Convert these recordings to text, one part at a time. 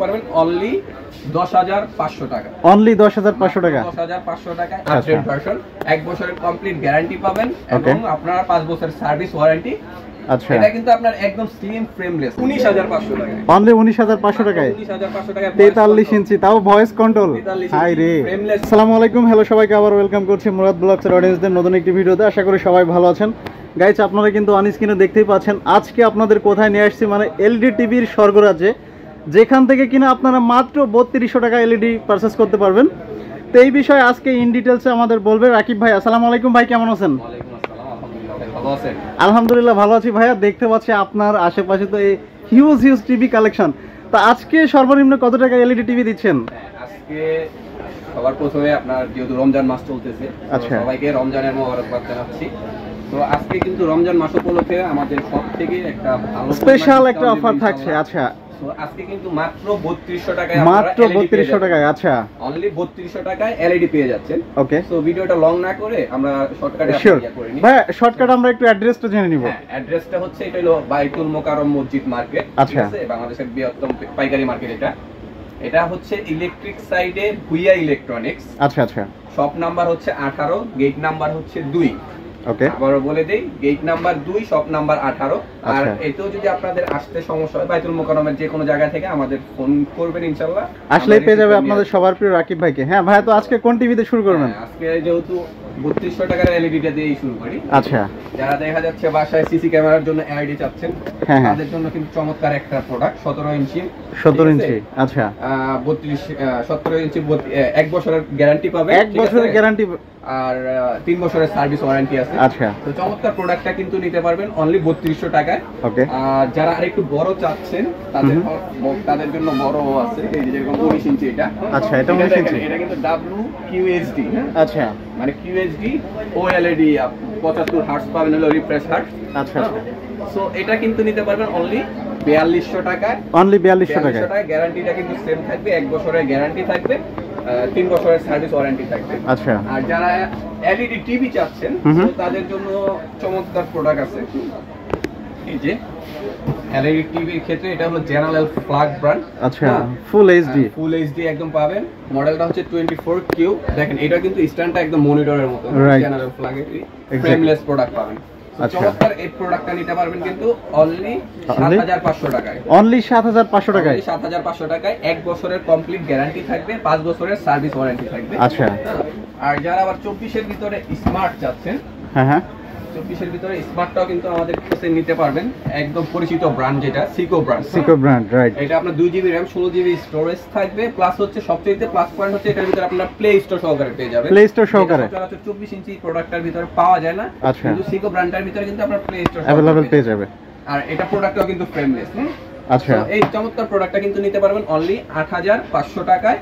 পারবেন অনলি 10,500 টাকা। অনলি 10,500 টাকা। 10,500 টাকা আপডেট ভার্সন, 1 বছরের কমপ্লিট গ্যারান্টি পাবেন এবং আপনারা 5 বছরের সার্ভিস ওয়ারেন্টি। আচ্ছা, এটা কিন্তু আপনার একদম স্লিম ফ্রেমলেস 19,500 টাকা। অনলি 19,500 টাকায় 19,500 টাকা 43 ইঞ্চি, তাও ভয়েস কন্ট্রোল। হাই রে। আসসালামু আলাইকুম, হ্যালো সবাইকে আবার ওয়েলকাম করছি মুরাদ ব্লগসের অডিয়েন্সদের নতুন একটি ভিডিওতে। আশা করি সবাই ভালো আছেন। গাইস, আপনারা কিন্তু অন স্ক্রিনে দেখতেই পাচ্ছেন আজকে আপনাদের কোথায় নিয়ে আসছি, মানে এলইডি টিভির স্বর্গরাজ্যে, যেখান থেকে কিনা আপনারা মাত্র 3200 টাকা এলইডি পারচেস করতে পারবেন। তো এই বিষয়ে আজকে ইন ডিটেলসে আমাদের বলবে রাকিব ভাই। আসসালামু আলাইকুম ভাই, কেমন আছেন? আলহামদুলিল্লাহ ভালো আছি ভাইয়া। দেখতে পাচ্ছি আপনার আশেপাশে তো এই হিউজ টিভি কালেকশন। তা আজকে সর্বনিম্ন কত টাকা এলইডি টিভি দিচ্ছেন? আজকে সবার প্রথমে আপনার যেহেতু রমজান মাস চলতেছে, আচ্ছা, সবাইকে রমজানের মোবারকবাদ জানাচ্ছি। তো আজকে কিন্তু রমজান মাস উপলক্ষে আমাদের সব থেকে একটা ভালো স্পেশাল একটা অফার থাকছে। আচ্ছা, তো আজকে কিন্তু মাত্র 3200 টাকায়, মাত্র 3200 টাকায়। আচ্ছা, অনলি 3200 টাকায় এলইডি পেয়ে যাচ্ছেন। ওকে, সো ভিডিওটা লং না করে আমরা শর্টকাটে করে নিই। ভাই শর্টকাট আমরা একটু অ্যাড্রেসটা জেনে নিব। হ্যাঁ, অ্যাড্রেসটা হচ্ছে এটা হলো বাইতুল মোকাররম মসজিদ মার্কেট, ঠিক আছে? বাংলাদেশের বৃহত্তম পাইকারি মার্কেট এটা। এটা হচ্ছে ইলেকট্রিক সাইডে ভুইয়া ইলেকট্রনিক্স। আচ্ছা আচ্ছা, শপ নাম্বার হচ্ছে 18, গেট নাম্বার হচ্ছে 2। ওকে, আবারও বলে দেই, গেট নাম্বার 2, শপ নাম্বার 18। আর এতেও যদি আপনাদের আসতে সমস্যা হয় বাইতুল মোকাররমের যে কোনো জায়গা থেকে আমাদের ফোন করবেন, ইনশাআল্লাহ আসলেই পেয়ে যাবে আপনাদের সবার প্রিয় রাকিব ভাইকে। হ্যাঁ ভাই, তো আজকে কোন টিভিতে শুরু করবেন? আজকে যেহেতু 3200 টাকার এলইডিটা দিয়েই শুরু করি। আচ্ছা, যারা দেখা যাচ্ছে বাসায় সিসি ক্যামেরার জন্য এলইডি চাচ্ছেন, তাদের জন্য কিন্তু চমৎকার একটা প্রোডাক্ট 17 ইঞ্চি। 17 ইঞ্চি, আচ্ছা, 17 ইঞ্চি 1 বছরের গ্যারান্টি পাবে। 1 বছরের গ্যারান্টি আর 3 বছরের সার্ভিস ওয়ারেন্টি আছে। আচ্ছা, তো চমৎকার প্রোডাক্টটা কিন্তু নিতে পারবেন অনলি 3200 টাকায়। ওকে, আর যারা আরেকটু বড় চাচ্ছেন তাদের জন্য বড় আছে, এই যে যেরকম 19 ইঞ্চি এটা। আচ্ছা, এটা 19 ইঞ্চি, এটা কিন্তু WQHD। আচ্ছা, মানে QHD OLED 75 হার্টজ পাবেন, হলো রিফ্রেশ হার্টজ। আচ্ছা, সো এটা কিন্তু নিতে পারবেন অনলি 4200 টাকায়। অনলি 4200 টাকায়। গ্যারান্টিটা কিন্তু সেম থাকবে, 1 বছরের গ্যারান্টি থাকবে, 3 বছরের সার্ভিস ওয়ারেন্টি থাকবে। আচ্ছা, আর যারা এলইডি টিভি চাচ্ছেন তাদের জন্য চমৎকার প্রোডাক্ট আছে। এই যে এলইডি টিভির ক্ষেত্রে এটা হলো জেনারেল ফ্ল্যাগ ব্র্যান্ড। আচ্ছা, ফুল এইচডি, ফুল এইচডি একদম পাবেন। মডেলটা হচ্ছে 24Q। দেখেন এটা কিন্তু স্ট্যান্ডটা একদম মনিটরের মতো, জেনারেল ফ্ল্যাগের ফ্রেমলেস প্রোডাক্ট পাবেন। চমৎকার এই প্রোডাক্টটা নিতে পারবেন কিন্তু অনলি 7500 টাকায়। অনলি 7500 টাকায়। 7500 টাকায় 1 বছরের কমপ্লিট গ্যারান্টি থাকবে, 5 বছরের সার্ভিস ওয়ারেন্টি থাকবে। আচ্ছা, আর যারা আবার 24 এর ভিতরে স্মার্ট চাচ্ছেন, হ্যাঁ হ্যাঁ, 24 এর ভিতরে স্মার্টটাও কিন্তু আমাদের কাছে নিতে পারবেন। একদম পরিচিত ব্র্যান্ড যেটা Sico brand. Sico brand, right. এটা আপনার 2GB RAM 16GB স্টোরেজ থাকবে, প্লাস হচ্ছে সবচেয়ে প্লাস পয়েন্ট হচ্ছে এটার ভিতরে আপনার প্লে স্টোর সহকারে পেয়ে যাবেন। প্লে স্টোর সহকারে 24 ইঞ্চি প্রোডাক্টের ভিতরে পাওয়া যায় না, কিন্তু সিকো ব্র্যান্ডের ভিতরে কিন্তু আপনার প্লে স্টোর अवेलेबल পেয়ে যাবে। আর এটা প্রোডাক্টটাও কিন্তু ফ্রেমলেস। আচ্ছা, এই চমৎকার প্রোডাক্টটা কিন্তু নিতে পারবেন অনলি 8500 টাকায়।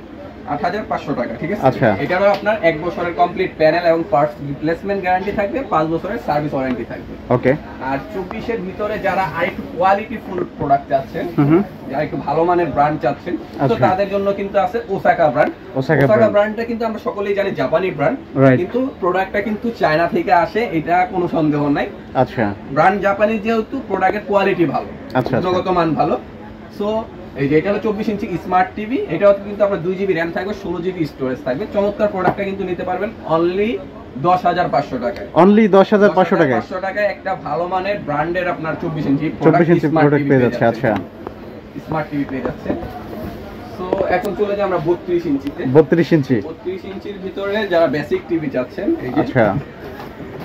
8500 টাকা, ঠিক আছে? আচ্ছা, এটারও আপনার 1 বছরের কমপ্লিট প্যানেল এবং পার্টস রিপ্লেসমেন্ট গ্যারান্টি থাকবে, 5 বছরের সার্ভিস ওয়ারেন্টি থাকবে। ওকে। আর 24 এর ভিতরে যারা আরেকটু কোয়ালিটি ফুল প্রোডাক্ট চাচ্ছেন, যারা একটু ভালো মানের ব্র্যান্ড চাচ্ছেন, তো তাদের জন্য কিন্তু আছে ওসাকা ব্র্যান্ড। ওসাকা ব্র্যান্ডটা কিন্তু আমরা সকলেই জানি জাপানি ব্র্যান্ড, কিন্তু প্রোডাক্টটা কিন্তু চায়না থেকে আসে, এটা কোনো সন্দেহ নাই। আচ্ছা, ব্র্যান্ড জাপানি যেহেতু প্রোডাক্টের কোয়ালিটি ভালো, গুণগত মান ভালো। সো এই যে এটা হলো 24 ইঞ্চি স্মার্ট টিভি। এটাও কিন্তু আপনার 2GB RAM থাকবে, 16GB স্টোরেজ থাকবে। চমৎকার প্রোডাক্টটা কিন্তু নিতে পারবেন অনলি 10500 টাকায়। অনলি 10500 টাকায়। 10500 টাকায় একটা ভালো মানের ব্র্যান্ডের আপনার 24 ইঞ্চি প্রোডাক্ট পেয়ে যাচ্ছে। আচ্ছা, স্মার্ট টিভি পেয়ে যাচ্ছে। সো এখন চলে যাই আমরা 32 ইঞ্চিতে। 32 ইঞ্চি, 32 ইঞ্চির ভিতরে যারা বেসিক টিভি চাচ্ছেন, এই যে আচ্ছা,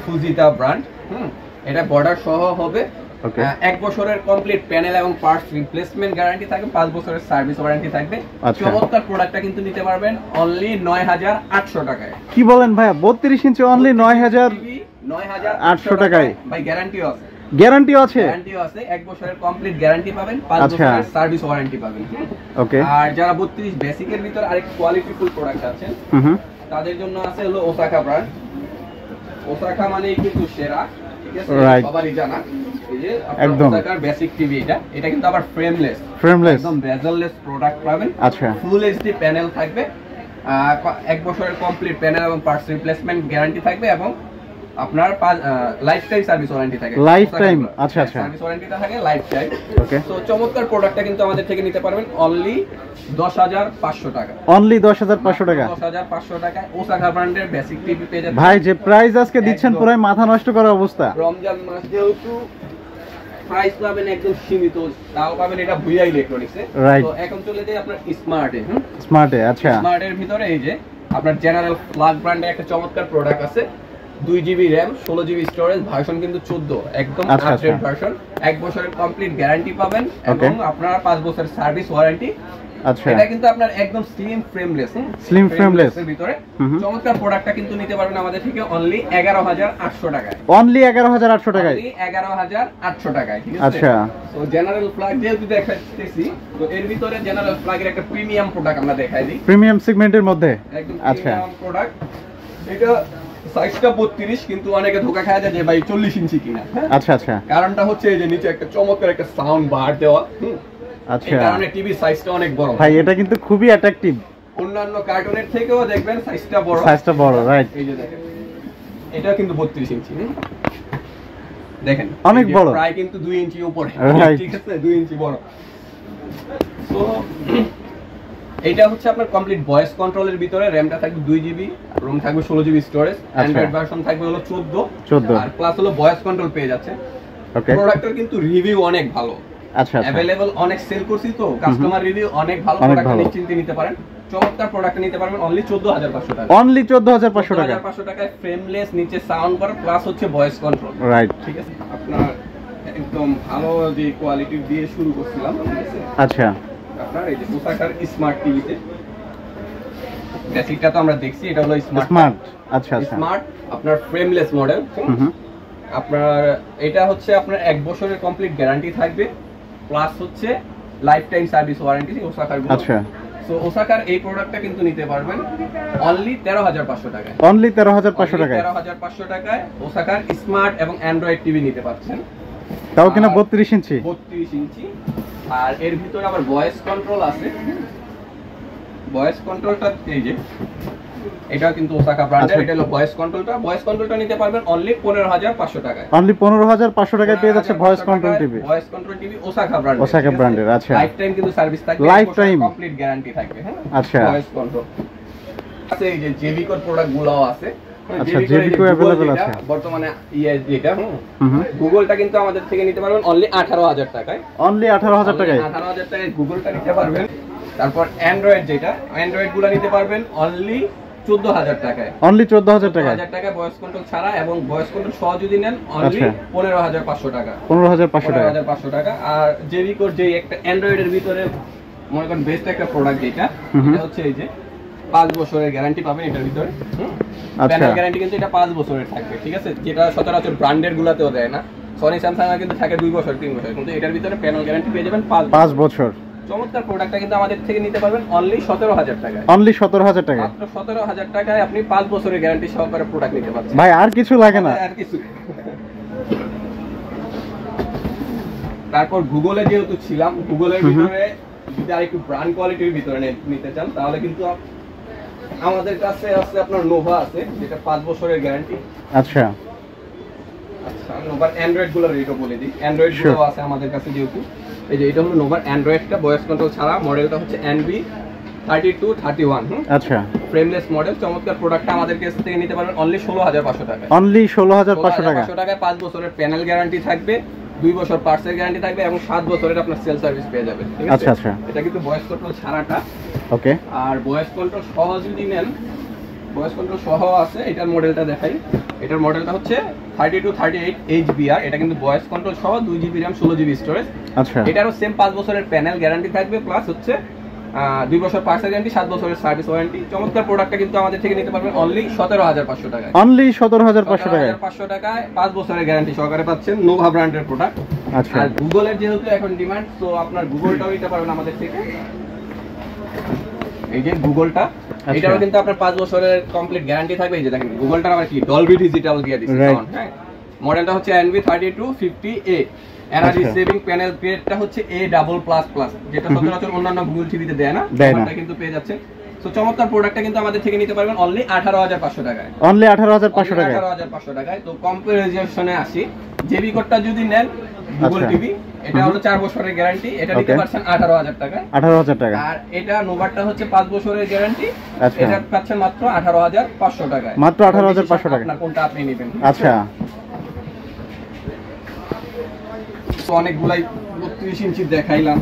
ফুজিতা ব্র্যান্ড। এটা বর্ডার সহ হবে, 1 বছরের কমপ্লিট প্যানেল এবং পার্টস রিপ্লেসমেন্ট গ্যারান্টি থাকবে, 5 বছরের সার্ভিস ওয়ারেন্টি থাকবে। চমৎকার প্রোডাক্টটা কিন্তু নিতে পারবেন অনলি 9800 টাকায়। কি বলেন ভাইয়া, 32 ইঞ্চি অনলি 9800 টাকায়? ভাই গ্যারান্টিও আছে। গ্যারান্টিও আছে? গ্যারান্টিও আছে, 1 বছরের কমপ্লিট গ্যারান্টি পাবেন, 5 বছরের সার্ভিস ওয়ারেন্টি পাবেন। ওকে। আর যারা 32 বেসিকের ভিতর আরেক কোয়ালিটি ফুল প্রোডাক্ট আছেন, তাদের জন্য আছে হলো ওসাকা ব্র্যান্ড। ওসাকা মানে কিন্তু সেরা, ঠিক আছে? সবারই জানা। এই যে একদম ওসাকার বেসিক টিভি এটা কিন্তু আবার ফ্রেমলেস, একদম বেজেললেস প্রোডাক্ট পাবেন। আচ্ছা, ফুল এইচডি প্যানেল থাকবে, 1 বছরের কমপ্লিট প্যানেল এবং পার্টস রিপ্লেসমেন্ট গ্যারান্টি থাকবে এবং আপনার লাইফ টাইম সার্ভিস ওয়ারেন্টি থাকে। লাইফ টাইম, আচ্ছা আচ্ছা, সার্ভিস ওয়ারেন্টিটা থাকে লাইফ টাইম। ওকে। সো চমৎকার প্রোডাক্টটা কিন্তু আমাদের থেকে নিতে পারবেন অনলি 10,500 টাকা। অনলি 10,500 টাকা। 10,500 টাকায় ওসাকা ব্র্যান্ডের বেসিক টিভি পেয়ে যাবেন। ভাই যে প্রাইস আজকে দিচ্ছেন পুরো মাথা নষ্ট করার অবস্থা। রমজান মাস যেহেতু প্রাইস পাবেন একদম সীমিত, তাও পাবেন এটা ভুইয়া ইলেকট্রনিক্সে। তো এখন চলে যাই আপনার স্মার্টে। স্মার্টে, আচ্ছা। স্মার্টের ভিতরে এই যে আপনার জেনারেল ফ্ল্যাগ ব্র্যান্ডের একটা চমৎকার প্রোডাক্ট আছে, 2GB RAM 16GB storage, version কিন্তু 14, একদম আপডেট ভার্সন। 1 বছরের কমপ্লিট গ্যারান্টি পাবেন এবং আপনারা 5 বছরের সার্ভিস ওয়ারেন্টি। আচ্ছা, এটা কিন্তু আপনার একদম স্লিম ফ্রেমলেস, স্লিম ফ্রেমলেস এর ভিতরে চমৎকার প্রোডাক্টটা কিন্তু নিতে পারবেন আমাদের থেকে অনলি 11,800 টাকায়। অনলি 11,800 টাকায়, 11,800 টাকায়, ঠিক আছে। আচ্ছা, তো জেনারেল ফ্ল্যাগ যেহেতু দেখাচ্ছি, তো এর ভিতরে জেনারেল ফ্ল্যাগের একটা প্রিমিয়াম প্রোডাক্ট আমরা দেখাই দিই, প্রিমিয়াম সেগমেন্টের মধ্যে। একদম প্রিমিয়াম প্রোডাক্ট। এটা সাইজটা 32, কিন্তু অনেকে ধোকা খায় যায় যে ভাই 40 ইঞ্চি কিনা। আচ্ছা আচ্ছা, কারণটা হচ্ছে এই যে নিচে একটা চমৎকার একটা সাউন্ড বার দেওয়া। আচ্ছা, এই কারণে টিভি সাইজটা অনেক বড়। ভাই এটা কিন্তু খুবই অ্যাট্রাকটিভ, অন্যান্য কার্টুনের থেকেও দেখবেন সাইজটা বড়, সাইজটা বড়, রাইট। এই যে দেখেন, এটা কিন্তু 32 ইঞ্চি, দেখেন অনেক বড়, প্রায় কিন্তু 2 ইঞ্চি উপরে, ঠিক আছে, 2 ইঞ্চি বড়। তো এটা হচ্ছে আপনার কমপ্লিট ভয়েস কন্ট্রোলের ভিতরে, র‍্যামটা থাকবে 2GB, রোম থাকবে 16GB স্টোরেজ, অ্যান্ড্রয়েড ভার্সন থাকবে হলো 14 আর প্লাস হলো ভয়েস কন্ট্রোল পেয়ে যাচ্ছে। ওকে, প্রোডাক্টের কিন্তু রিভিউ অনেক ভালো, আচ্ছা আচ্ছা, अवेलेबल অনেক সেল করছি, তো কাস্টমার রিভিউ অনেক ভালো, প্রোডাক্ট নিশ্চিন্তে নিতে পারেন। চমৎকার প্রোডাক্ট নিতে পারবেন অনলি 14,500 টাকা। অনলি 14,500 টাকা। 14,500 টাকায় ফ্রেমলেস, নিচে সাউন্ড বার প্লাস হচ্ছে ভয়েস কন্ট্রোল, রাইট, ঠিক আছে। আপনার একদম ভালো যে কোয়ালিটি দিয়ে শুরু করছিলাম, ঠিক আছে। আচ্ছা, আপনার এই যে ওসাকার স্মার্ট টিভিতে বেসিকটা তো আমরা দেখছি, এটা হলো স্মার্ট। আচ্ছা আচ্ছা, স্মার্ট আপনার ফ্রেমলেস মডেল। আপনার এটা হচ্ছে আপনার 1 বছরের কমপ্লিট গ্যারান্টি থাকবে, প্লাস হচ্ছে লাইফ টাইম সার্ভিস ওয়ারেন্টি ওসাকার। আচ্ছা, সো ওসাকার এই প্রোডাক্টটা কিন্তু নিতে পারবেন অনলি 13,500 টাকায়। অনলি 13,500 টাকায়, 13,500 টাকায় ওসাকার স্মার্ট এবং অ্যান্ড্রয়েড টিভি নিতে পারছেন, তাও কিনা 32 ইঞ্চি। 32 ইঞ্চি। আর এর ভিতরে আবার ভয়েস কন্ট্রোল আছে। ভয়েস কন্ট্রোলটা এই যে এটা কিন্তু ওসাকা ব্র্যান্ডের, এটা হলো ভয়েস কন্ট্রোলটা। ভয়েস কন্ট্রোলটা নিতে পারবেন অনলি 15,500 টাকায়। অনলি 15,500 টাকায় পেয়ে যাচ্ছে voice control TV. Voice control TV Osaka ব্র্যান্ডের, ওসাকা ব্র্যান্ডের। আচ্ছা, লাইফ টাইম কিন্তু সার্ভিস থাকবে, লাইফ টাইম কমপ্লিট গ্যারান্টি থাকবে। হ্যাঁ, আচ্ছা, ভয়েস কন্ট্রোল আছে। এই যে জেবিকোর প্রোডাক্টগুলোও আছে। আচ্ছা, জেবিকো अवेलेबल আছে বর্তমানে। যেটা গুগলটা কিন্তু আমাদের থেকে নিতে পারবেন অনলি 18,000 টাকায়। অনলি 18,000 টাকায়, 18,000 টাকায় গুগলটা নিতে পারবেন। তারপর অ্যান্ড্রয়েড, যেটা অ্যান্ড্রয়েড গুলো নিতে পারবেন অনলি 14,000 টাকায়। অনলি 14,000 টাকায়, 14,000 টাকায় ভয়েস কন্ট্রোল ছাড়া, এবং ভয়েস কন্ট্রোল সহ যদি নেন অনলি 15,500 টাকা। 15,500 টাকা। আর জেবিকোর যে একটা অ্যান্ড্রয়েডের ভিতরে মনে করেন বেস্ট একটা প্রোডাক্ট, যেটা এটা হচ্ছে এই যে 5 বছরের গ্যারান্টি পাবেন এটার ভিতরে। প্যানেল গ্যারান্টি কিন্তু এটা 5 বছরের থাকবে, ঠিক আছে, যেটা সচরাচর ব্র্যান্ডের গুলাতেও দেয় না। সনি স্যামসাং এর কিন্তু থাকে 2 বছর 3 বছর, কিন্তু এটার ভিতরে প্যানেল গ্যারান্টি পেয়ে যাবেন 5 বছর। চমৎকার প্রোডাক্টটা কিন্তু আমাদের থেকে নিতে পারবেন অনলি 17,000 টাকায়। অনলি 17,000 টাকায়, মাত্র 17,000 টাকায় আপনি 5 বছরের গ্যারান্টি সহকারে প্রোডাক্ট নিতে পারছেন। ভাই আর কিছু লাগে না, আর কিছু। তারপর গুগলে যেহেতু ছিলাম, গুগলের ভিতরে যদি আরেকটু ব্র্যান্ড কোয়ালিটির ভিতরে নিতে চান, তাহলে কিন্তু আমাদের কাছে আছে আপনার নোভা আছে, যেটা 5 বছরের গ্যারান্টি। আচ্ছা আচ্ছা, নোভার অ্যান্ড্রয়েড গুলো রেটও বলে দিই। অ্যান্ড্রয়েড গুলো আছে আমাদের কাছে, যেহেতু এই যে এটা হলো নোভার অ্যান্ড্রয়েডটা, ভয়েস কন্ট্রোল ছাড়া। মডেলটা হচ্ছে NV3231। আচ্ছা, ফ্রেমলেস মডেল। চমৎকার প্রোডাক্টটা আমাদের কাছ থেকে নিতে পারবেন অনলি 16,500 টাকায়। অনলি 16,500 টাকায় 5 বছরের প্যানেল গ্যারান্টি থাকবে, 2 বছর পার্টসের গ্যারান্টি থাকবে, এবং 7 বছরের আপনার সেল সার্ভিস পেয়ে যাবেন, ঠিক আছে। আচ্ছা আচ্ছা, এটা কিন্তু ভয়েস কন্ট্রোল ছাড়াটা। ওকে, আর ভয়েস কন্ট্রোল সহ যদি নেন, ভয়েস কন্ট্রোল সহ আছে। এটার মডেলটা দেখাই। এটার মডেলটা হচ্ছে 3238 HBR। এটা কিন্তু ভয়েস কন্ট্রোল সহ, 2GB RAM 16GB স্টোরেজ। আচ্ছা, এটারও সেম 5 বছরের প্যানেল গ্যারান্টি থাকবে, প্লাস হচ্ছে 2 বছর পার্টসের গ্যারান্টি, 7 বছরের সার্ভিস ওয়ারেন্টি। চমৎকার প্রোডাক্টটা কিন্তু আমাদের থেকে নিতে পারবেন অনলি 17,500 টাকায়। অনলি 17,500 টাকায়, 500 টাকায় 5 বছরের গ্যারান্টি সহকারে পাচ্ছেন নোভা ব্র্যান্ডের প্রোডাক্ট। আচ্ছা, আর গুগলের যেহেতু এখন ডিমান্ড, তো আপনার গুগলটাও নিতে পারবেন আমাদের থেকে। এই যে গুগলটা, এটাও কিন্তু আপনার 5 বছরের কমপ্লিট গ্যারান্টি থাকবে। এই যে দেখেন গুগলটা আবার কি ডলবি ডিজিটাল দিয়ে দিয়েছে। হ্যাঁ, মডেলটা হচ্ছে NV3250A। এনার্জি সেভিং প্যানেল গ্রেডটা হচ্ছে A+++, যেটা সচরাচর অন্যান্য গুগল টিভিতে দেয় না, এটা কিন্তু পেয়ে যাচ্ছে। তো চমৎকার প্রোডাক্টটা কিন্তু আমাদের থেকে নিতে পারবেন অনলি 18500 টাকায়। অনলি 18500 টাকায়। 18500 টাকায়। তো কম্পারিজনে আসি, জেবি কোডটা যদি নেন গুগল টিভি, এটা হলো 4 বছরের গ্যারান্টি, এটা নিতে পারছেন 18000 টাকায়। 18000 টাকা। আর এটা নোভারটা হচ্ছে 5 বছরের গ্যারান্টি, এটা পাচ্ছেন মাত্র 18500 টাকায়। মাত্র 18500 টাকা। আপনার কোনটা আপনি নেবেন। আচ্ছা, তো অনেকগুলাই 32 ইঞ্চি দেখাইলাম।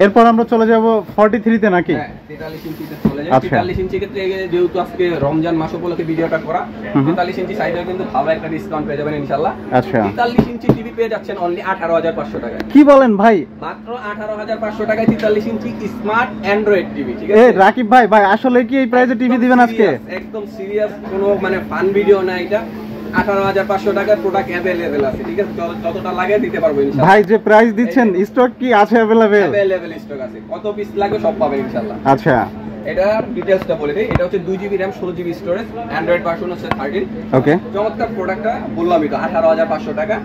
এরপর আমরা চলে যাব 43 তে নাকি? হ্যাঁ, 43 ইঞ্চিতে চলে যাই। 43 ইঞ্চি ক্ষেত্রে যেহেতু আজকে রমজান মাস উপলক্ষে ভিডিওটা করা, 43 ইঞ্চি সাইজে কিন্তু ভালো একটা ডিসকাউন্ট পেয়ে যাবেন ইনশাআল্লাহ। আচ্ছা, 43 ইঞ্চি টিভি পেয়ে যাচ্ছেন অনলি 18500 টাকায়। কি বলেন ভাই? মাত্র 18500 টাকায় 43 ইঞ্চি স্মার্ট অ্যান্ড্রয়েড টিভি, ঠিক আছে? রাকিব ভাই, ভাই আসলে কি এই প্রাইসে টিভি দিবেন আজকে? একদম সিরিয়াস, কোনো মানে ফান ভিডিও না এটা। 18500 টাকার প্রোডাক্ট अवेलेबल আছে, ঠিক আছে? যতটা লাগে দিতে পারবো ইনশাআল্লাহ। ভাই যে প্রাইস দিচ্ছেন, স্টক কি আছে अवेलेबल? अवेलेबल স্টক আছে, কত পিস লাগে সব পাবেন ইনশাআল্লাহ। আচ্ছা, এটা ডিটেইলসটা বলে দেই। এটা হচ্ছে 2GB RAM 16GB storage, Android version হচ্ছে 13। ওকে, চমৎকার প্রোডাক্টটা বললামই তো 18500 টাকা।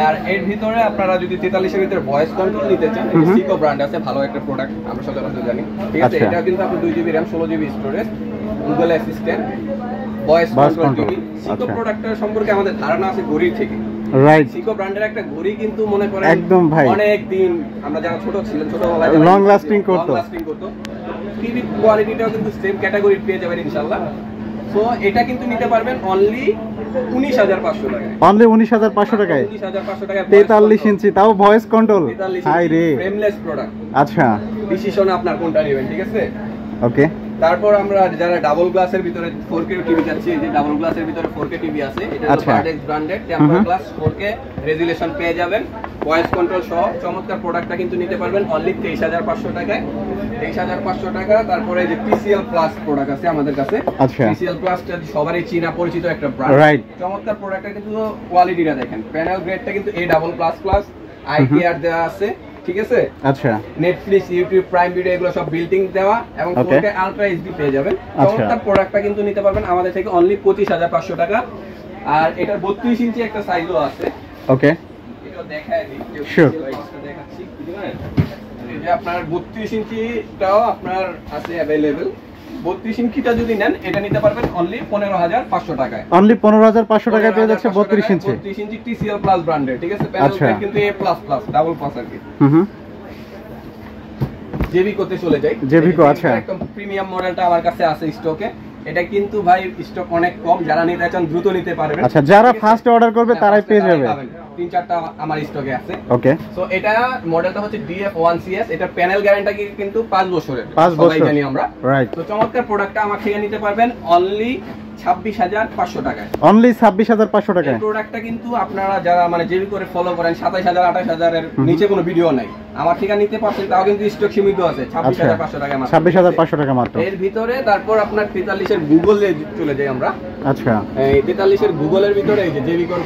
আর এর ভিতরে আপনারা যদি 43 এর ভিতরে ভয়েস কন্ট্রোল নিতে চান, সিকো ব্র্যান্ড আছে, ভালো একটা প্রোডাক্ট, আমরা সচরাচর জানি, ঠিক আছে? এটা কিন্তু আপনি 2GB RAM 16GB storage, Google assistant, voice control TV. Sico প্রোডাক্টের সম্পর্কে আমাদের ধারণা আছে ঘড়ির থেকে, রাইট? সিকো ব্র্যান্ডের একটা ঘড়ি কিন্তু মনে করেন একদম ভাই অনেক দিন, আমরা যারা ছোট ছিলেন ছোটবেলায় লং লাস্টিং করতো। টিভি কোয়ালিটিটাও কিন্তু সেম ক্যাটাগরি পেয়ে যাবেন ইনশাআল্লাহ। সো এটা কিন্তু নিতে পারবেন অনলি 19500 টাকায়। অনলি 19500 টাকায়। 19500 টাকায় 43 ইঞ্চি, তাও ভয়েস কন্ট্রোল। হাই রে, ফ্রেমলেস প্রোডাক্ট। আচ্ছা, ডিসিশন আপনার কোনটা নেবেন, ঠিক আছে? ওকে। তারপর আমরা যারা ডাবল গ্লাসের ভিতরে 4K টিভি চাচ্ছি, এই যে ডাবল গ্লাসের ভিতরে 4K টিভি আছে, এটা হলো vertex branded temper glass 4K resolution পেয়ে যাবেন, ভয়েস কন্ট্রোল সহ। চমৎকার প্রোডাক্টটা কিন্তু নিতে পারবেন অনলি 23500 টাকায়। 23500 টাকা। তারপরে যে PCL প্লাস প্রোডাক্ট আছে আমাদের কাছে। আচ্ছা, PCL প্লাসটা সবারই চিনা পরিচিত একটা ব্র্যান্ড, রাইট? চমৎকার প্রোডাক্টটা কিন্তু কোয়ালিটিটা দেখেন, প্যানেল গ্রেডটা কিন্তু A+++ IPR দেওয়া আছে, ঠিক আছে? আচ্ছা, নেটফ্লিক্স, ইউটিউব, প্রাইম ভিডিও এগুলো সব বিল্ডিং দেওয়া এবং 4K আলট্রা এইচডি পেয়ে যাবেন। চমৎকার প্রোডাক্টটা কিন্তু নিতে পারবেন আমাদের থেকে অনলি 25500 টাকা। আর এটার 32 ইঞ্চি একটা সাইজও আছে। ওকে, এটা দেখায় দিই, শিওর দেখাচ্ছি। এই যে আপনার 32 ইঞ্চিটাও আপনার আছে अवेलेबल। 32 ইঞ্চিটা যদি নেন, এটা নিতে পারবেন অনলি 15500 টাকায়। অনলি 15500 টাকায় পেয়ে যাচ্ছে 32 ইঞ্চি। 32 ইঞ্চি TCL প্লাস ব্র্যান্ডের, ঠিক আছে? প্যানেল কিন্তু A++ ডাবল পাস আর কি। জেভিকোতে চলে যাই। জেভিকো, আচ্ছা, একদম প্রিমিয়াম মডেলটা আমার কাছে আছে স্টকে। এটা কিন্তু ভাই স্টক অনেক কম, যারা নিতে চান দ্রুত নিতে পারবেন। আচ্ছা, যারা ফার্স্ট অর্ডার করবে তারাই পেয়ে যাবে। 3-4টা আমার স্টকে আছে। ওকে, সো এটা মডেলটা হচ্ছে DF1CS। এটা প্যানেল গ্যারান্টি কিন্তু 5 বছরের, 5 বছর সবাই জানি আমরা, রাইট? তো চমৎকার প্রোডাক্টটা আমার থেকে নিতে পারবেন অনলি 26500 টাকায়। অনলি 26500 টাকায়। এই প্রোডাক্টটা কিন্তু আপনারা যারা মানে জেবি করে ফলো করেন, 27000 28000 এর নিচে কোনো ভিডিও নাই, আমার থেকে নিতে পারছেন, তাও কিন্তু স্টক সীমিত আছে। 26500 টাকা মাত্র, 26500 টাকা মাত্র এর ভিতরে। তারপর আপনার 43 এর গুগলে চলে যাই আমরা। আচ্ছা, এই 43 এর গুগলের ভিতরে এই যে জেবি কর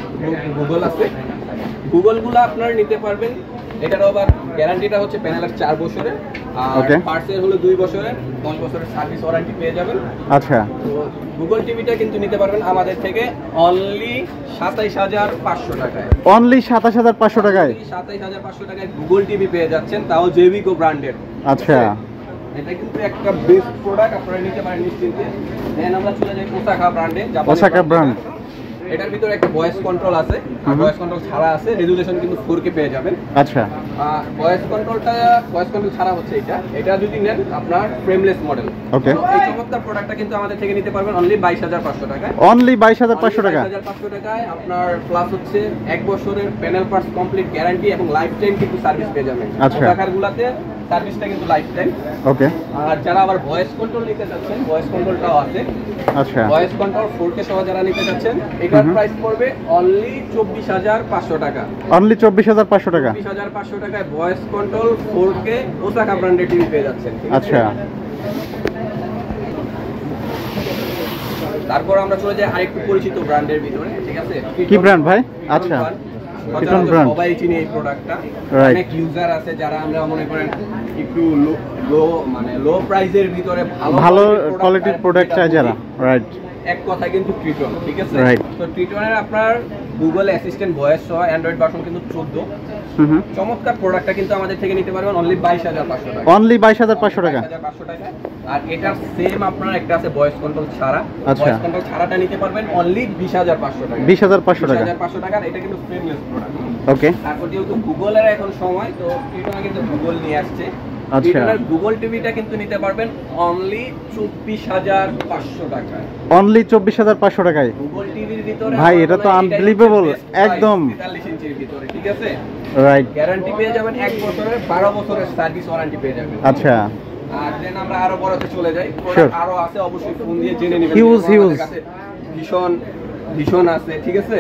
গুগল আছে, গুগলগুলো আপনারা নিতে পারবেন। এটারও আবার গ্যারান্টিটা হচ্ছে প্যানেলের 4 বছরের, আর পার্টসের হলো 2 বছরের, 10 বছরের সার্ভিস ওয়ারেন্টি পেয়ে যাবেন। আচ্ছা, তো গুগল টিভিটা কিন্তু নিতে পারবেন আমাদের থেকে অনলি 27500 টাকায়। অনলি 27500 টাকায়। 27500 টাকায় গুগল টিভি পেয়ে যাচ্ছেন, তাও জেভিকো ব্র্যান্ডের। আচ্ছা, এটা কিন্তু একটা বেস্ট প্রোডাক্ট, আপনারা নিতে পারেন নিশ্চিন্তে। দেন আমরা চলে যাই ওসাকা ব্র্যান্ডে। Osaka brand. এটার ভিতরে একটা ভয়েস কন্ট্রোল আছে, ভয়েস কন্ট্রোল ছাড়া আছে, রেজোলিউশন কিন্তু 4K পেয়ে যাবেন। আচ্ছা, ভয়েস কন্ট্রোল ছাড়া হচ্ছে এটা যদি নেন আপনার ফ্রেমলেস মডেল। ওকে, এই চমৎকার প্রোডাক্টটা কিন্তু আমাদের থেকে নিতে পারবেন অনলি 22500 টাকায়। অনলি 22500 টাকা। 22500 টাকায় আপনার প্লাস হচ্ছে 1 বছরের প্যানেল পার্টস কমপ্লিট গ্যারান্টি এবং লাইফ টাইম কিন্তু সার্ভিস পেয়ে যাবেন। আচ্ছা, টাকারগুলোতে সার্ভিসটা কিন্তু লাইফ টাইম। ওকে, আর যারা আবার ভয়েস কন্ট্রোল নিতে চাচ্ছেন, ভয়েস কন্ট্রোলটাও আছে। আচ্ছা, ভয়েস কন্ট্রোল 4K সহ যারা নিতে চাচ্ছেন, এটার প্রাইস পড়বে অনলি 24500 টাকা। অনলি 24500 টাকা। 24500 টাকায় ভয়েস কন্ট্রোল 4K ওসাকা ব্র্যান্ডের টিভি পেয়ে যাচ্ছেন। আচ্ছা, তারপর আমরা চলে যাই আরেকটু পরিচিত ব্র্যান্ডের ভিতরে, ঠিক আছে? কি ব্র্যান্ড ভাই? আচ্ছা, কিটন ব্র্যান্ড, সবাই চিনে এই প্রোডাক্টটা। অনেক ইউজার আছে যারা আমরা মনে করেন একটু লো প্রাইসের ভিতরে ভালো কোয়ালিটির প্রোডাক্ট চাই যারা, রাইট? এক কথা কিন্তু ট্রিটন, ঠিক আছে? তো ট্রিটনের আপনার গুগল অ্যাসিস্ট্যান্ট ভয়েস সহ অ্যান্ড্রয়েড ভার্সন কিন্তু 14। চমৎকার প্রোডাক্টটা কিন্তু আমাদের থেকে নিতে পারবেন অনলি 22,500 টাকা। অনলি 22,500 টাকা। 22,500 টাকা। আর এটা সেম আপনার একটা আছে ভয়েস কন্ট্রোল ছাড়া, ভয়েস কন্ট্রোল ছাড়াটা নিতে পারবেন অনলি 20,500 টাকা। 20,500 টাকা। 20,500 টাকা। এটা কিন্তু ফ্রেমলেস প্রোডাক্ট। ওকে। তারপর যেহেতু গুগলের এখন সময়, তো ট্রিটনে কিন্তু গুগল নিয়ে আসছে। আচ্ছা। ট্রিটনের গুগল টিভিটা কিন্তু নিতে পারবেন অনলি 24,500 টাকা। অনলি 24,500 টাকায় গুগল টিভির ভিতরে ভাই এটা তো আনবিলিভেবল একদম। 43 ইঞ্চির ভিতরে, ঠিক আছে? রাইট। গ্যারান্টি পেয়ে যাবেন 1 বছরের, 12 বছরের সার্ভিস ওয়ারেন্টি পেয়ে যাবেন। আচ্ছা। আর দেন আমরা আরো বড়তে চলে যাই। আরো আছে, অবশ্যই ফোন দিয়ে জেনে নেবেন। হিউজ ভীষণ আছে, ঠিক আছে?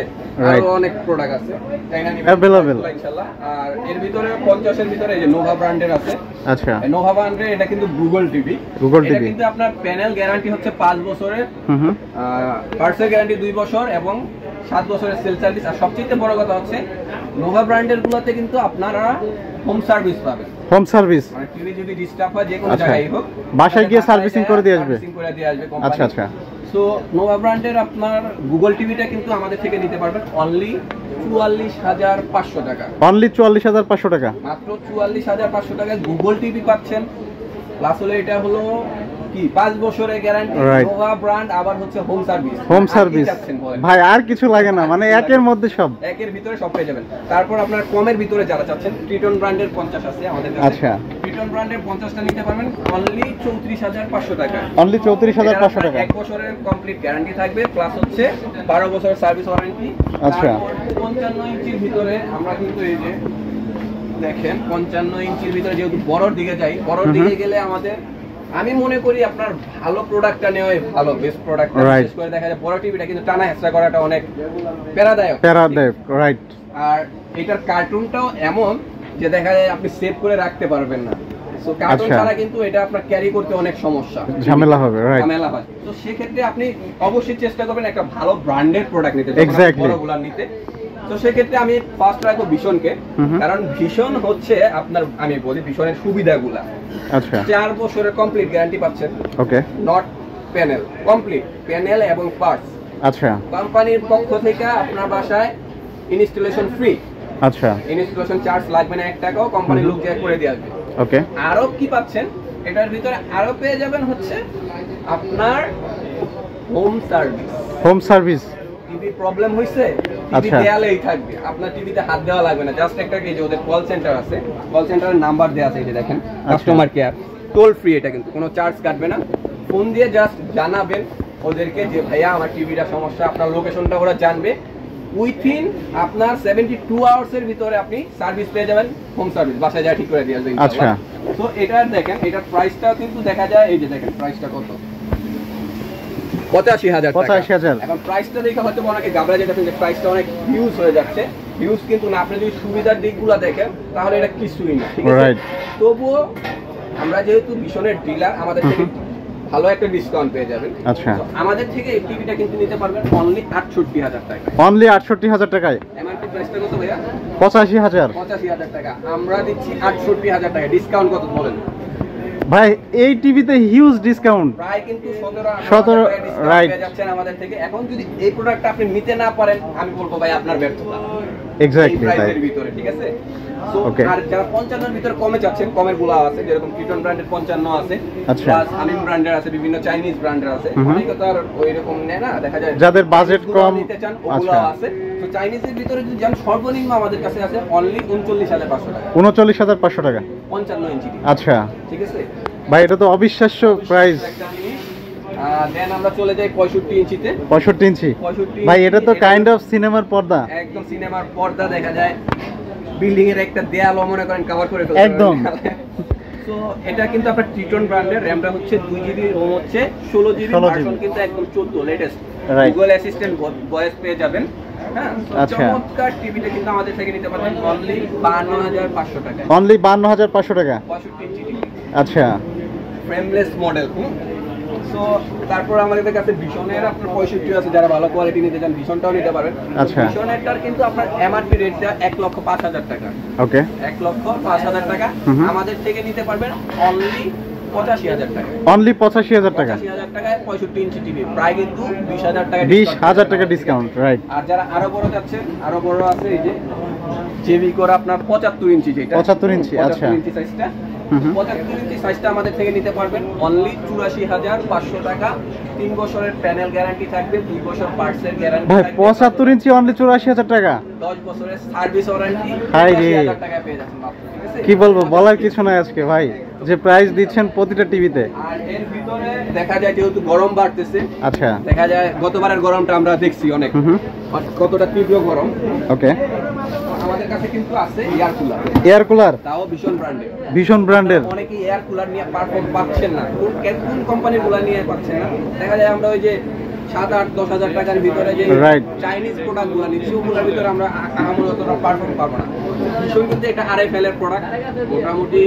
আরো অনেক প্রোডাক্ট আছে, তাই না? अवेलेबल ইনশাআল্লাহ। আর এর ভিতরে 50 এর ভিতরে এই যে নোভা ব্র্যান্ডের আছে। আচ্ছা। নোভা ব্র্যান্ডের এটা কিন্তু গুগল টিভি। এটা কিন্তু আপনার প্যানেল গ্যারান্টি হচ্ছে 5 বছরের, পার্টসের গ্যারান্টি 2 বছর এবং 7 বছরের সেল সার্ভিস। আর সবচেয়ে বড় কথা হচ্ছে নোভা ব্র্যান্ডের গুলোতে কিন্তু আপনারা হোম সার্ভিস পাবেন। হোম সার্ভিস মানে টিভি যদি ডিস্টার্ব হয় যে কোনো জায়গায় হোক, বাসায় গিয়ে সার্ভিসিং করে দিয়ে আসবে। কোম্পানি। আচ্ছা আচ্ছা। সো নোভা ব্র্যান্ডের আপনার গুগল টিভিটা কিন্তু আমাদের থেকে নিতে পারবেন অনলি 44,500 টাকা। অনলি 44,500 টাকা। মাত্র 44,500 টাকায় গুগল টিভি পাচ্ছেন। প্লাস হলো এটা হলো কি 5 বছরের গ্যারান্টি, নোভা ব্র্যান্ড, আবার হচ্ছে হোম সার্ভিস। হোম সার্ভিস ভাই আর কিছু লাগে না, মানে একের মধ্যে সব, একের ভিতরে সব পেয়ে যাবেন। তারপর আপনার কমের ভিতরে যারা চাচ্ছেন, ট্রিটন ব্র্যান্ডের 50 আছে আমাদের কাছে। আচ্ছা। ট্রিটন ব্র্যান্ডের 50টা নিতে পারবেন অনলি 34,500 টাকা। অনলি 34,500 টাকা। 1 বছরের কমপ্লিট গ্যারান্টি থাকবে, প্লাস হচ্ছে 12 বছরের সার্ভিস ওয়ারেন্টি। আচ্ছা। 55 ইঞ্চির ভিতরে আমরা কিন্তু এই যে দেখেন 55 ইঞ্চির ভিতরে যেহেতু বড়র দিকে যাই, বড়র দিকে গেলে আমাদের আমি মনে করি আপনার ভালো প্রোডাক্টটা নেওয়াই ভালো, বেস্ট প্রোডাক্ট। বিশেষ করে দেখা যায় বড় টিভিটা কিন্তু টানা হেঁচড়া করাটা অনেক প্যারাদায়ক। রাইট। আর এটার কার্টুনটাও এমন যে দেখা যায় আপনি সেভ করে রাখতে পারবেন না। সো কার্টুন ছাড়া কিন্তু এটা আপনার ক্যারি করতে অনেক সমস্যা, ঝামেলা হবে। রাইট, ঝামেলা হয়। তো সেই ক্ষেত্রে আপনি অবশ্যই চেষ্টা করবেন একটা ভালো ব্র্যান্ডেড প্রোডাক্ট নিতে, বড়গুলা নিতে। তো সেই ক্ষেত্রে আমি ফার্স্ট রাখবো ভীষণকে, কারণ ভীষণ হচ্ছে আপনার, আমি বলি ভীষণের সুবিধাগুলা। আচ্ছা। 4 বছরের কমপ্লিট গ্যারান্টি পাচ্ছেন। ওকে। নট প্যানেল, কমপ্লিট প্যানেল এবং পার্টস। আচ্ছা। কোম্পানির পক্ষ থেকে আপনার বাসায় ইনস্টলেশন ফ্রি। আচ্ছা। ইনস্টলেশন চার্জ লাগবে না 1 টাকাও, কোম্পানির লোক চেক করে দিয়ে আসবে। ওকে। আরো কি পাচ্ছেন এটার ভিতরে, আরো পেয়ে যাবেন হচ্ছে আপনার home service. Home service. TV problem হইছে, টিভি দেয়ালেই থাকবে, আপনার টিভিতে হাত দেওয়া লাগবে না। জাস্ট একটা কি যে ওদের কল সেন্টার আছে, কল সেন্টারের নাম্বার দেয়া আছে, এই যে দেখেন কাস্টমার কেয়ার, টোল ফ্রি। এটা কিন্তু কোনো চার্জ কাটবে না। ফোন দিয়ে জাস্ট জানাবেন ওদেরকে যে ভাইয়া আমার টিভিটা সমস্যা, আপনার লোকেশনটা ওরা জানবে। উইথিন আপনার 72 আওয়ার্সের ভিতরে আপনি সার্ভিস পেয়ে যাবেন, হোম সার্ভিস, বাসায় যা ঠিক করে দিয়ে আসবে। আচ্ছা। তো এটার দেখেন, এটার প্রাইসটা কিন্তু দেখা যায়, এই যে দেখেন প্রাইসটা কত, 85,000 টাকা। 85,000। এখন প্রাইসটা দেখে হয়তো অনেকে ঘাবড়ে যেতেছেন যে প্রাইসটা অনেক হিউজ হয়ে যাচ্ছে। হিউজ কিন্তু না, আপনি যদি সুবিধার দিকগুলো দেখেন তাহলে এটা কিছুই না, ঠিক আছে? তবুও আমরা যেহেতু ভীষণের ডিলার, আমাদের থেকে ভালো একটা ডিসকাউন্ট পেয়ে যাবেন। আচ্ছা। আমাদের থেকে এই টিভিটা কিন্তু নিতে পারবেন অনলি 68,000 টাকা। অনলি 68,000 টাকায়। এমআরপি প্রাইসটা কত ভাইয়া? 85,000। 85,000 টাকা। আমরা দিচ্ছি 68,000 টাকা। ডিসকাউন্ট কত বলেন ভাই? এই টিভিতে হিউজ ডিসকাউন্ট, প্রায় কিন্তু 17 রাইট যাচ্ছেন আমাদের থেকে। এখন যদি এই প্রোডাক্টটা আপনি নিতে না পারেন, আমি বলবো ভাই আপনার ব্যর্থতা। এক্স্যাক্টলি তাই। প্রাইসের ভিতরে, ঠিক আছে? সো আর যারা 55 এর ভিতরে কমে যাচ্ছেন, কমের গুলো আছে, যেরকম কিটন ব্র্যান্ডের 55 আছে, প্লাস আমিন ব্র্যান্ডের আছে, বিভিন্ন চাইনিজ ব্র্যান্ডের আছে। অনেকে তো আর ওইরকম নেয় না, দেখা যায় যাদের বাজেট কম নিতে চান ওগুলো আছে। তো চাইনিজের ভিতরে যদি যান, সর্বনিম্ন আমাদের কাছে আছে অনলি 39,500 টাকা। 39,500 টাকা 55 ইঞ্চি। আচ্ছা, ঠিক আছে ভাই, এটা তো অবিশ্বাস্য প্রাইস। দেন আমরা চলে যাই 65 ইঞ্চিতে। 65 ইঞ্চি ভাই, এটা তো কাইন্ড অফ সিনেমার পর্দা। একদম সিনেমার পর্দা, দেখা যায় বিল্ডিং এর একটা দেয়ালও মনে করেন কভার করে ফেলতে একদম। সো এটা কিন্তু আপনার ট্রিটন ব্র্যান্ডের, র‍্যামটা হচ্ছে 2 জিবি, রোম হচ্ছে 16 জিবি, ভার্সন কিন্তু একদম 14 লেটেস্ট। গুগল অ্যাসিস্ট্যান্ট ভয়েস পেয়ে যাবেন। হ্যাঁ, আচ্ছা। চমৎকার টিভিটা কিন্তু আমাদের থেকে নিতে পারবেন অনলি 52,500 টাকা। অনলি 52,500 টাকা। 65 ইঞ্চি টিভি। আচ্ছা, ফ্রেমলেস মডেল। সো তারপর আমাদের কাছে ভীষণের আপনার 65 আছে, যারা ভালো কোয়ালিটি নিতে চান ভীষণটাও নিতে পারেন। আচ্ছা। ভীষণেরটার কিন্তু আপনার এমআরপি রেটটা 1,05,000 টাকা। ওকে। 1,05,000 টাকা। আমাদের থেকে নিতে পারবেন অনলি 85,000 টাকা। অনলি 85,000 টাকা। 85,000 টাকায় 65 ইঞ্চি টিভি, প্রায় কিন্তু 20,000 টাকা। 20,000 টাকা ডিসকাউন্ট, রাইট। আর যারা আরো বড় যাচ্ছেন, আরো বড় আছে, এই যে জেবি করা আপনার 75 ইঞ্চি, যেটা 75 ইঞ্চি, আচ্ছা 75 ইঞ্চি সাইজটা, 75 ইঞ্চি সাইজটা আমাদের থেকে নিতে পারবেন অনলি 84,500 টাকা। 3 বছরের প্যানেল গ্যারান্টি থাকবে, 2 বছর পার্টসের গ্যারান্টি ভাই। থাকবে। 75 ইঞ্চি অনলি 84,000 টাকা, 10 বছরের সার্ভিস ওয়ারেন্টি, হাই রে 80,000 টাকা পেয়ে যাচ্ছেন মাত্র, ঠিক আছে? কি বলবো, বলার কিছু নাই আজকে ভাই, যে প্রাইস দিচ্ছেন প্রতিটা টিভিতে। আর এর ভিতরে দেখা যায় যেহেতু গরম বাড়তেছে, আচ্ছা দেখা যায় গতবারের গরমটা আমরা দেখছি অনেক, কতটা তীব্র গরম। ওকে, আমাদের কাছে কিন্তু আছে এয়ার কুলার, এয়ার কুলার, তাও ভীষণ ব্র্যান্ডের। ভীষণ ব্র্যান্ডের। অনেকে এয়ার কুলার নিয়ে পারফর্ম পাচ্ছেন না, কোন কোম্পানির কুলার নিয়ে পাচ্ছেন না, দেখা যায় আমরা ওই যে 7-8-10 হাজার টাকার ভিতরে যে চাইনিজ প্রোডাক্ট গুলো নিচ্ছি, ওগুলোর ভিতরে আমরা আহামরি পারফর্ম পাবো না। ভীষণ কিন্তু এটা RFL এর প্রোডাক্ট, মোটামুটি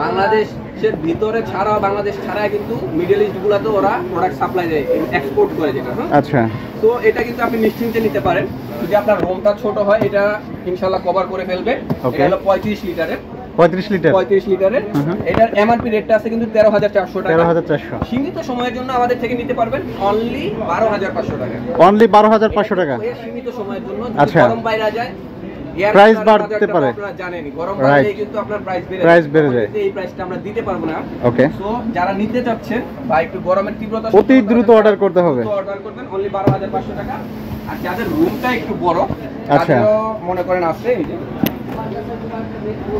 বাংলাদেশের ভিতরে ছাড়াও, বাংলাদেশ ছাড়া কিন্তু মিডল ইস্ট গুলাতে ওরা প্রোডাক্ট সাপ্লাই দেয়, এক্সপোর্ট করে যেটা। আচ্ছা, তো এটা কিন্তু আপনি নিশ্চিন্তে নিতে পারেন। যদি আপনার রুমটা ছোট হয়, এটা ইনশাআল্লাহ কভার করে ফেলবে। এটা হলো 35 লিটারের, 35 লিটার, 35 লিটারের। এটার এমআরপি রেটটা আছে কিন্তু 13,400 টাকা। 13,400 সীমিত সময়ের জন্য আমাদের থেকে নিতে পারবেন অনলি 12,500 টাকা, অনলি 12,500 টাকা। সীমিত সময়ের জন্য। আচ্ছা, গরম বাইরে যায়, প্রাইস বাড়তে পারে, আপনারা জানেনই গরম বাইরে কিন্তু আপনার প্রাইস বেড়ে যায়। এই প্রাইসটা আমরা দিতে পারবো না। ওকে, সো যারা নিতে চাচ্ছেন বা একটু গরমের তীব্রতা অতি দ্রুত অর্ডার করতে হবে, অর্ডার করবেন অনলি 12,500 টাকা। আর যাদের রুমটা একটু বড়, আচ্ছা মনে করেন আছে এই যে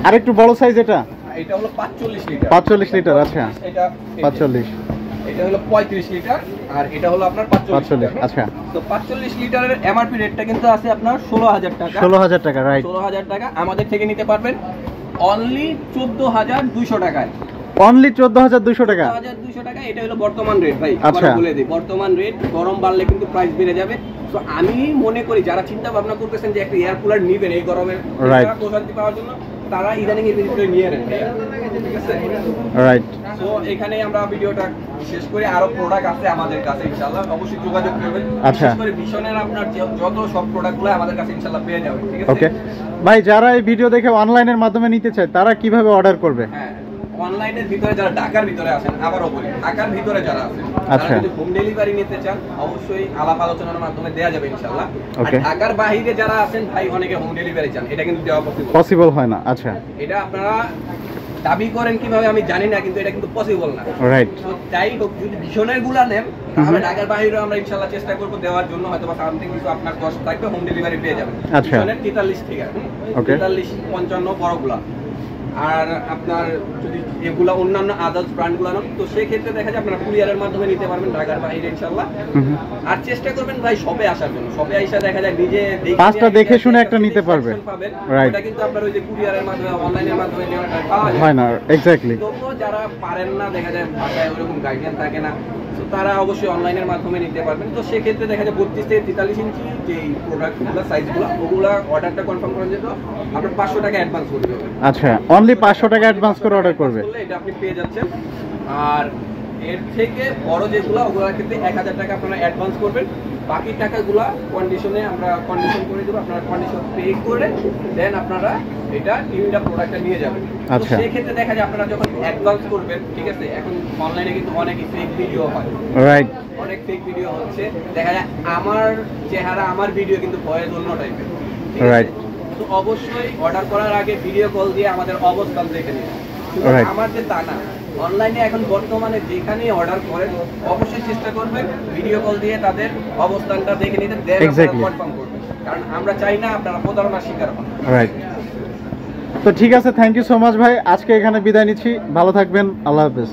আরেকটু বড় সাইজ, এটা এটা হলো 45 লিটার, 45 লিটার। আচ্ছা, এটা 45, এটা হলো 35 লিটার, আর এটা হলো আপনার 45। আচ্ছা, তো 45 লিটারের এমআরপি রেটটা কিন্তু আছে আপনার 16,000 টাকা, 16,000 টাকা, রাইট। 16,000 টাকা আমাদের থেকে নিতে পারবেন অনলি 14,200 টাকায়, অনলি 14,200 টাকা, 14,200 টাকা। এটা হলো বর্তমান রেট ভাই, আচ্ছা বলে দিই বর্তমান রেট। গরম বাড়লে কিন্তু প্রাইস বেড়ে যাবে। তো আমি মনে করি যারা চিন্তা ভাবনা করতেছেন যে একটা এয়ার কুলার নেবেন এই গরমে প্রশান্তি পাওয়ার জন্য, তারা ইদানিং এর ভিতরে নিয়ে নেন, ঠিক আছে? রাইট। সো এখানে আমরা ভিডিওটা শেষ করি। আরো প্রোডাক্ট আছে আমাদের কাছে, ইনশাআল্লাহ অবশ্যই যোগাযোগ করবেন। আচ্ছা, বিশেষ করে ভিশনের আপনার যত সব প্রোডাক্টগুলো আমাদের কাছে ইনশাআল্লাহ পেয়ে যাবেন, ঠিক আছে? ওকে ভাই, যারা এই ভিডিও দেখে অনলাইনের মাধ্যমে নিতে চায় তারা কিভাবে অর্ডার করবে? হ্যাঁ, অনলাইনের ভিতরে যারা ঢাকার ভিতরে আছেন, আবারও বলি ঢাকার ভিতরে যারা আছেন, আচ্ছা, যদি হোম ডেলিভারি নিতে চান অবশ্যই আলাপ আলোচনার মাধ্যমে দেওয়া যাবে ইনশাআল্লাহ। আর ওকে, ঢাকার বাইরে যারা আছেন ভাই, অনেকে হোম ডেলিভারি চান, এটা কিন্তু দেওয়া পসিবল হয় না। আচ্ছা, এটা আপনারা দাবি করেন কিভাবে আমি জানি না, কিন্তু এটা কিন্তু পসিবল না, রাইট। তো যাই হোক, যদি ভিশনের গুলা নেন তাহলে ঢাকার বাইরেও আমরা ইনশাআল্লাহ চেষ্টা করব দেওয়ার জন্য। হয়তো বা সামথিং কিছু আপনার কষ্ট থাকবে, হোম ডেলিভারি পেয়ে যাবেন। আচ্ছা, ভিশনের 43 থেকে 43, 55 বড়গুলা। আর আপনার যদি এগুলা অন্যান্য আদার্স ব্র্যান্ডগুলো নেন, তো সেই ক্ষেত্রে দেখা যায় আপনারা কুরিয়ারের মাধ্যমে নিতে পারবেন ঢাকার বাইরে ইনশাআল্লাহ। আর চেষ্টা করবেন ভাই শপে আসার জন্য, শপে আইসা দেখা যায় নিজে পাঁচটা দেখে শুনে একটা নিতে পারবে, রাইট। এটা কিন্তু আপনার ওই যে কুরিয়ারের মাধ্যমে, অনলাইনের মাধ্যমে নেওয়াটা পাওয়া যায় হয় না, এক্স্যাক্টলি। তবুও যারা পারেন না, দেখা যায় ভাষায় ওরকম গাইডলাইন থাকে না, তো তারা অবশ্যই অনলাইনের মাধ্যমে নিতে পারবেন। তো সেক্ষেত্রে দেখা যায় 32 থেকে 43 ইঞ্চি যে প্রোডাক্টগুলো, সাইজগুলো, ওগুলা অর্ডারটা কনফার্ম করার জন্য আপনার 500 টাকা অ্যাডভান্স করতে হবে। আচ্ছা, অনলি 500 টাকা অ্যাডভান্স করে অর্ডার করবে, এটা আপনি পেয়ে যাচ্ছেন। আর এর থেকে বড় যেগুলো, ওগুলোর ক্ষেত্রে 1,000 টাকা আপনারা অ্যাডভান্স করবেন, বাকি টাকাগুলা কন্ডিশনে আমরা কন্ডিশন করে দেবো, আপনারা কন্ডিশন পে করে দেন আপনারা এটা নিউটা প্রোডাক্টটা নিয়ে যাবেন। আচ্ছা, সেই ক্ষেত্রে দেখা যায় আপনারা যখন অ্যাডভান্স করবেন, ঠিক আছে, এখন অনলাইনে কিন্তু অনেক ফেক ভিডিও হয়, রাইট, অনেক ফেক ভিডিও হচ্ছে, দেখা যায় আমার চেহারা, আমার ভিডিও কিন্তু ভয়েস অন্য টাইপের, রাইট। তো অবশ্যই অর্ডার করার আগে ভিডিও কল দিয়ে আমাদের অবস্থান দেখে নিন। আমার যে তা না, অনলাইনে এখন বর্তমানে যেখানেই অর্ডার করেন অবশ্যই চেষ্টা করবেন ভিডিও কল দিয়ে তাদের অবস্থানটা দেখে নিতে, কনফার্ম করবেন, কারণ আমরা চাই না আপনারা প্রতারণার শিকার হন, রাইট। তো ঠিক আছে, থ্যাংক ইউ সো মাচ ভাই, আজকে এখানে বিদায় নিচ্ছি, ভালো থাকবেন, আল্লাহ হাফেজ।